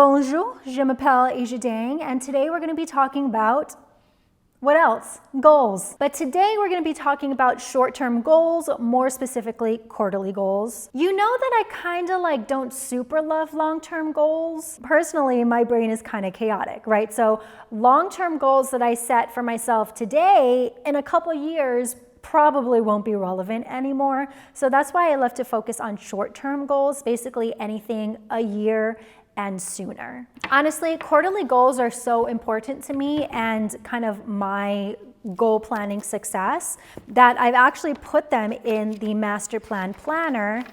Bonjour, je m'appelle Asia Dang, and today we're going to be talking about what else? Goals. But today we're going to be talking about short-term goals, more specifically quarterly goals. You know that I kind of don't super love long-term goals. Personally, my brain is kind of chaotic, right? So long-term goals that I set for myself today, in a couple years, probably won't be relevant anymore. So that's why I love to focus on short-term goals, basically anything a year and sooner. Honestly, quarterly goals are so important to me and kind of my goal planning success that I've actually put them in the master plan planner.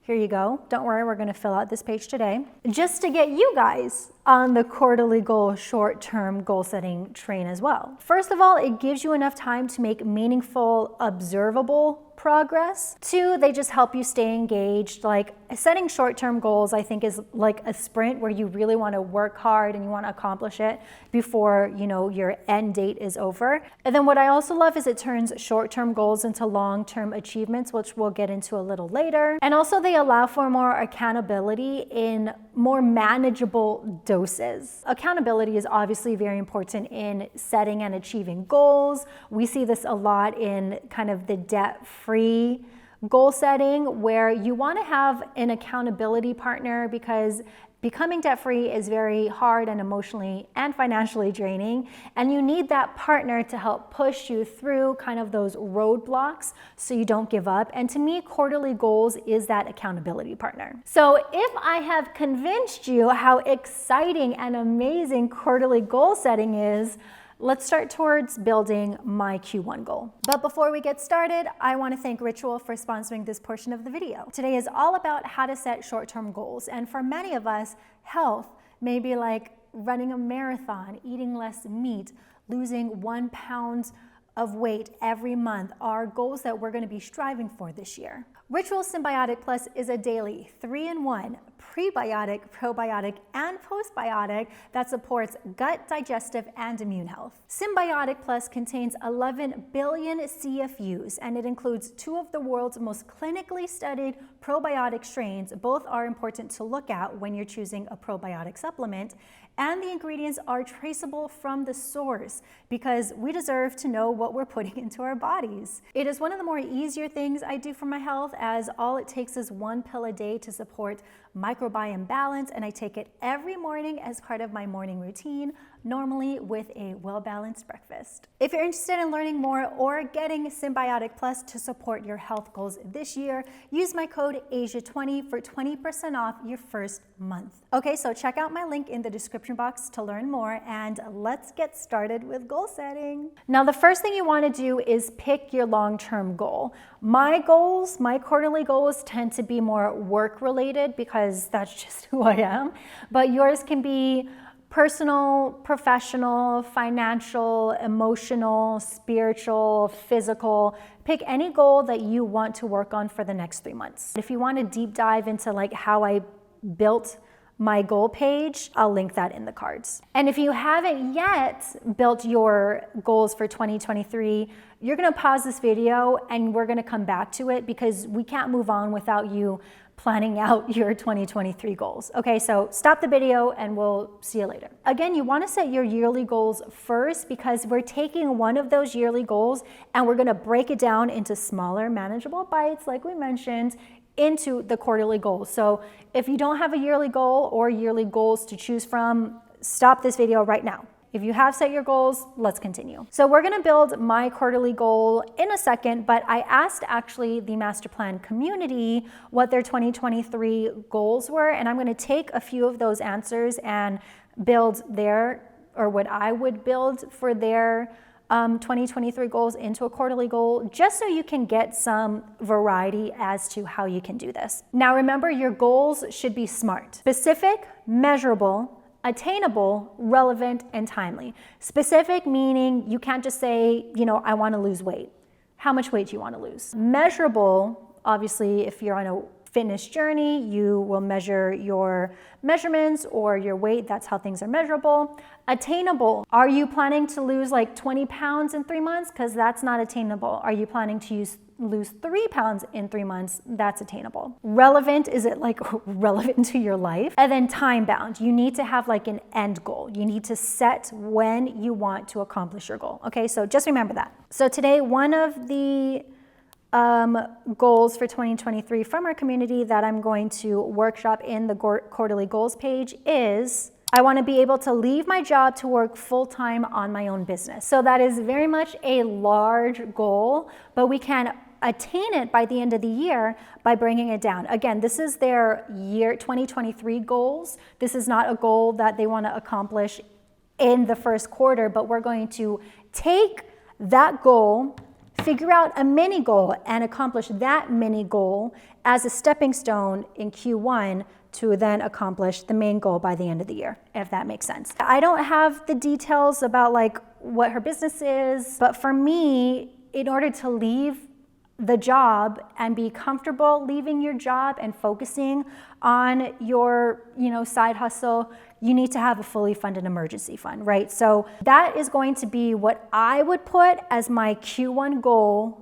Here you go. Don't worry, we're going to fill out this page today just to get you guys on the quarterly goal, short-term goal setting train as well. First of all, it gives you enough time to make meaningful, observable progress. Two, they just help you stay engaged. Like setting short-term goals, I think is like a sprint where you really want to work hard and you want to accomplish it before, your end date is over. And then what I also love is it turns short-term goals into long-term achievements, which we'll get into a little later. And also they allow for more accountability in more manageable doses. Accountability is obviously very important in setting and achieving goals. We see this a lot in kind of the debt-free goal setting, where you want to have an accountability partner because becoming debt-free is very hard and emotionally and financially draining, and you need that partner to help push you through kind of those roadblocks so you don't give up. And to me, quarterly goals is that accountability partner. So if I have convinced you how exciting and amazing quarterly goal setting is, let's start towards building my Q1 goal. But before we get started, I want to thank Ritual for sponsoring this portion of the video. Today is all about how to set short-term goals. And for many of us, health may be like running a marathon, eating less meat, losing 1 pound of weight every month are goals that we're going to be striving for this year. Ritual Symbiotic Plus is a daily 3-in-1 prebiotic, probiotic, and postbiotic that supports gut, digestive, and immune health. Symbiotic Plus contains 11 billion CFUs, and it includes 2 of the world's most clinically studied probiotic strains. Both are important to look at when you're choosing a probiotic supplement. And the ingredients are traceable from the source because we deserve to know what we're putting into our bodies. It is one of the more easier things I do for my health, as all it takes is 1 pill a day to support microbiome balance, and I take it every morning as part of my morning routine, normally with a well-balanced breakfast. If you're interested in learning more or getting Symbiotic Plus to support your health goals this year, use my code ASIA20 for 20% off your first month. Okay, so check out my link in the description box to learn more, and let's get started with goal setting. Now, the first thing you want to do is pick your long-term goal. My goals, my quarterly goals, tend to be more work-related because that's just who I am, but yours can be personal, professional, financial, emotional, spiritual, physical. Pick any goal that you want to work on for the next 3 months. If you want to deep dive into how I built my goal page, I'll link that in the cards. And if you haven't yet built your goals for 2023, you're going to pause this video and we're going to come back to it because we can't move on without you planning out your 2023 goals. Okay, so stop the video and we'll see you later. Again, you want to set your yearly goals first because we're taking one of those yearly goals and we're going to break it down into smaller, manageable bites, like we mentioned, into the quarterly goals. So if you don't have a yearly goal or yearly goals to choose from, stop this video right now. If you have set your goals, let's continue. So we're gonna build my quarterly goal in a second, but I asked actually the master plan community what their 2023 goals were, and I'm gonna take a few of those answers and build what I would build for their 2023 goals into a quarterly goal, just so you can get some variety as to how you can do this. Now remember, your goals should be SMART: specific, measurable, attainable, relevant, and timely. Specific meaning you can't just say, I want to lose weight. How much weight do you want to lose? Measurable, obviously, if you're on a fitness journey. You will measure your measurements or your weight. That's how things are measurable. Attainable. Are you planning to lose like 20 pounds in 3 months? Because that's not attainable. Are you planning to lose 3 pounds in 3 months? That's attainable. Relevant, is it like relevant to your life? And then time bound. You need to have like an end goal. You need to set when you want to accomplish your goal. Okay, so just remember that. So today, one of the goals for 2023 from our community that I'm going to workshop in the quarterly goals page is I want to be able to leave my job to work full-time on my own business. So that is very much a large goal, but we can attain it by the end of the year by bringing it down. Again, this is their year 2023 goals. This is not a goal that they want to accomplish in the first quarter, but we're going to take that goal, figure out a mini goal, and accomplish that mini goal as a stepping stone in Q1 to then accomplish the main goal by the end of the year, if that makes sense. I don't have the details about like what her business is, but for me, in order to leave the job and be comfortable leaving your job and focusing on your, side hustle, you need to have a fully funded emergency fund, right? So that is going to be what I would put as my Q1 goal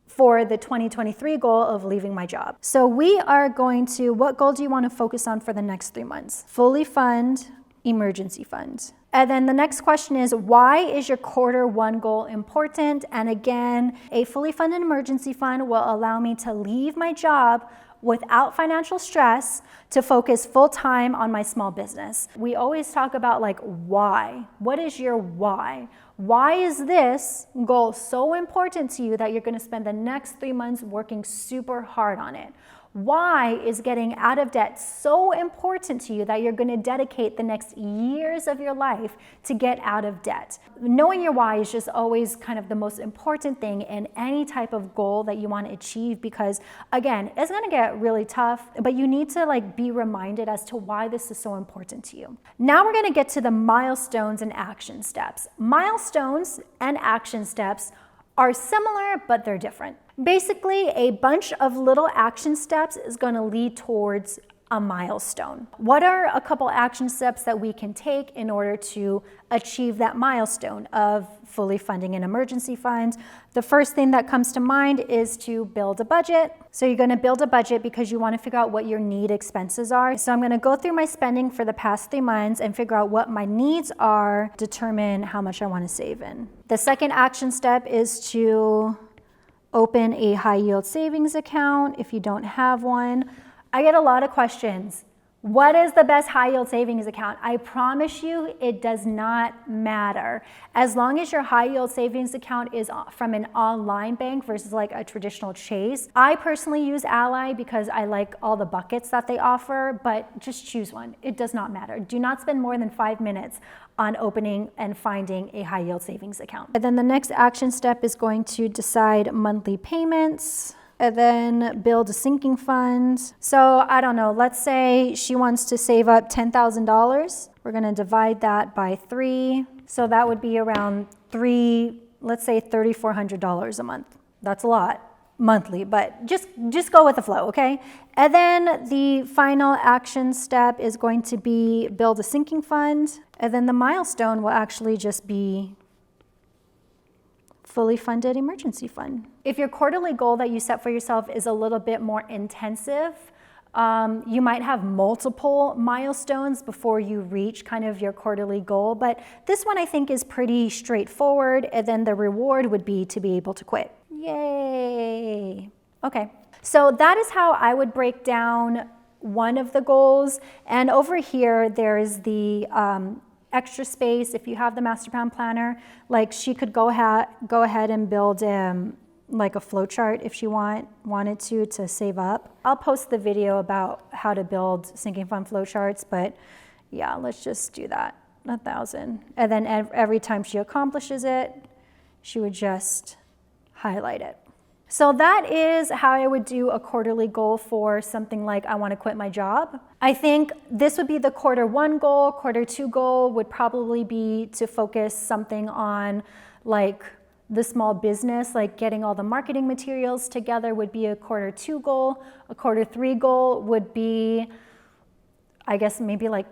for the 2023 goal of leaving my job. So we are going to, what goal do you want to focus on for the next 3 months? Fully fund emergency fund. And then the next question is, why is your quarter one goal important? And again, a fully funded emergency fund will allow me to leave my job without financial stress to focus full time on my small business. We always talk about like why. What is your why? Why is this goal so important to you that you're going to spend the next 3 months working super hard on it? Why is getting out of debt so important to you that you're going to dedicate the next years of your life to get out of debt? Knowing your why is just always kind of the most important thing in any type of goal that you want to achieve, because again, it's going to get really tough, but you need to like be reminded as to why this is so important to you. Now we're going to get to the milestones and action steps. Milestones and action steps are similar, but they're different. Basically, a bunch of little action steps is going to lead towards a milestone. What are a couple action steps that we can take in order to achieve that milestone of fully funding an emergency fund? The first thing that comes to mind is to build a budget. So you're going to build a budget because you want to figure out what your need expenses are. So I'm going to go through my spending for the past 3 months and figure out what my needs are, determine how much I want to save in. The second action step is to open a high yield savings account if you don't have one. I get a lot of questions. What is the best high yield savings account? I promise you it does not matter. As long as your high yield savings account is from an online bank versus like a traditional Chase. I personally use Ally because I like all the buckets that they offer, but just choose one. It does not matter. Do not spend more than 5 minutes on opening and finding a high yield savings account. And then the next action step is going to decide monthly payments. And then build a sinking fund. So I don't know, let's say she wants to save up $10,000. We're gonna divide that by 3. So that would be around let's say $3,400 a month. That's a lot monthly, but just go with the flow, okay? And then the final action step is going to be build a sinking fund. And then the milestone will actually just be fully funded emergency fund. If your quarterly goal that you set for yourself is a little bit more intensive, you might have multiple milestones before you reach kind of your quarterly goal, but this one I think is pretty straightforward, and then the reward would be to be able to quit. Yay! Okay, so that is how I would break down one of the goals, and over here there's the extra space. If you have the master plan planner, like she could go ahead and build like a flow chart if she wanted to save up. I'll post the video about how to build sinking fund flow charts, but yeah, let's just do that, 1,000. And then every time she accomplishes it, she would just highlight it. So that is how I would do a quarterly goal for something like I want to quit my job. I think this would be the quarter one goal. Quarter two goal would probably be to focus something on like the small business, like getting all the marketing materials together, would be a Q2 goal. A Q3 goal would be, I guess, maybe like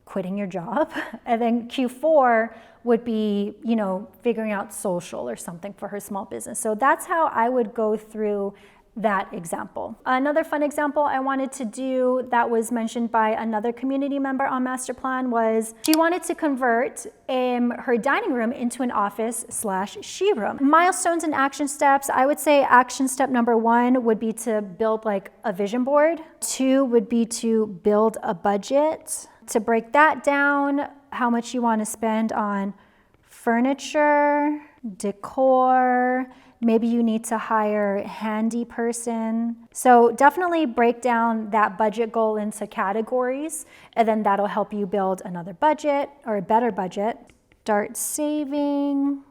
quitting your job. And then Q4 would be, you know, figuring out social or something for her small business. So that's how I would go through that example. Another fun example I wanted to do that was mentioned by another community member on Master Plan was she wanted to convert her dining room into an office/she room. Milestones and action steps, I would say action step number 1 would be to build like a vision board. 2 would be to build a budget. To break that down, how much you want to spend on furniture, decor, maybe you need to hire a handy person. So definitely break down that budget goal into categories, and then that'll help you build another budget or a better budget. Start saving,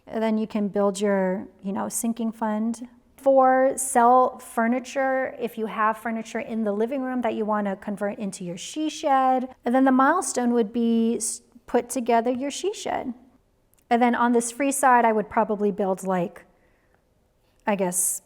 and then you can build your, you know, sinking fund. 4, sell furniture if you have furniture in the living room that you want to convert into your she shed. And then the milestone would be put together your she shed. And then on this free side, I would probably build like, I guess,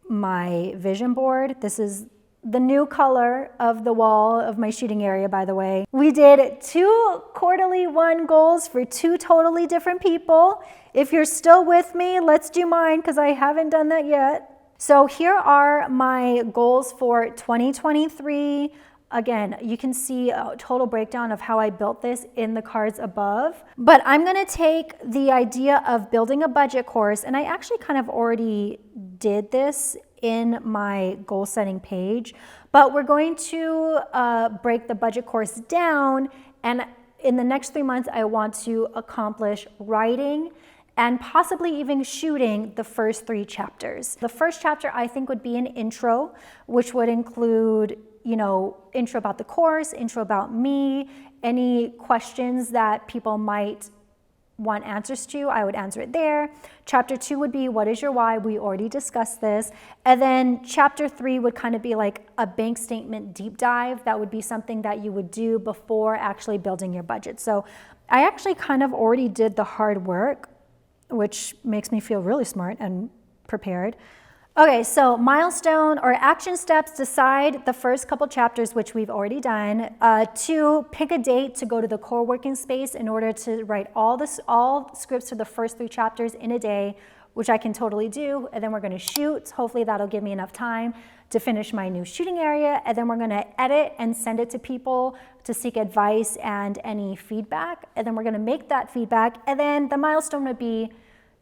my vision board. This is the new color of the wall of my shooting area, by the way. We did 2 quarterly 1 goals for 2 totally different people. If you're still with me, let's do mine because I haven't done that yet. So here are my goals for 2023. Again, you can see a total breakdown of how I built this in the cards above. But I'm gonna take the idea of building a budget course, and I actually kind of already did this in my goal setting page, but we're going to break the budget course down, and in the next 3 months, I want to accomplish writing and possibly even shooting the first 3 chapters. The first chapter I think would be an intro, which would include, you know, intro about the course, intro about me, any questions that people might want answers to, I would answer it there. Chapter 2 would be, what is your why? We already discussed this. And then chapter 3 would kind of be like a bank statement deep dive. That would be something that you would do before actually building your budget. So I actually kind of already did the hard work, which makes me feel really smart and prepared. Okay, so milestone or action steps, decide the first couple chapters, which we've already done. 2, pick a date to go to the core working space in order to write all scripts for the first 3 chapters in a day, which I can totally do. And then we're gonna shoot. Hopefully that'll give me enough time to finish my new shooting area. And then we're gonna edit and send it to people to seek advice and any feedback. And then we're gonna make that feedback. And then the milestone would be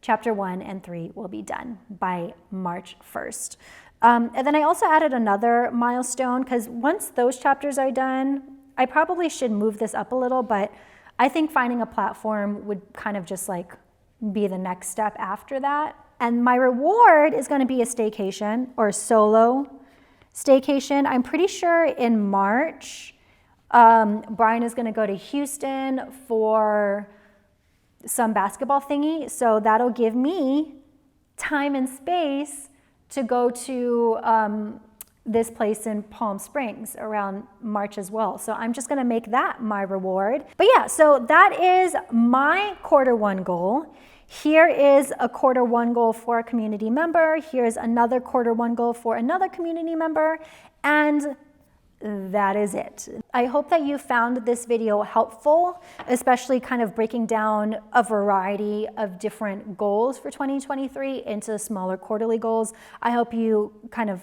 Chapter 1 and 3 will be done by March 1st. And then I also added another milestone because once those chapters are done, I probably should move this up a little, but I think finding a platform would kind of just like be the next step after that. And my reward is going to be a staycation or solo staycation. I'm pretty sure in March, Brian is going to go to Houston for some basketball thingy, so that'll give me time and space to go to this place in Palm Springs around March as well. So I'm just gonna make that my reward. But yeah, so that is my Q1 goal. Here is a Q1 goal for a community member. Here's another Q1 goal for another community member, and that is it. I hope that you found this video helpful, especially kind of breaking down a variety of different goals for 2023 into smaller quarterly goals. I hope you kind of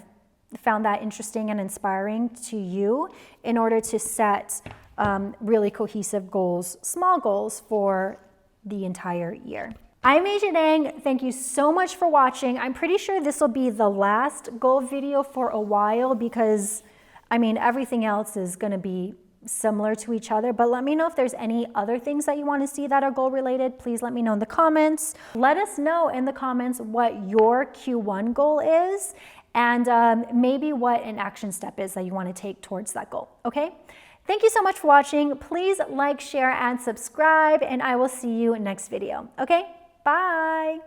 found that interesting and inspiring to you in order to set really cohesive goals, small goals for the entire year. I'm Asia Dang. Thank you so much for watching. I'm pretty sure this will be the last goal video for a while because I mean, everything else is going to be similar to each other, but let me know if there's any other things that you want to see that are goal related. Please let me know in the comments. Let us know in the comments what your Q1 goal is and maybe what an action step is that you want to take towards that goal, okay? Thank you so much for watching. Please like, share, and subscribe, and I will see you next video, okay? Bye.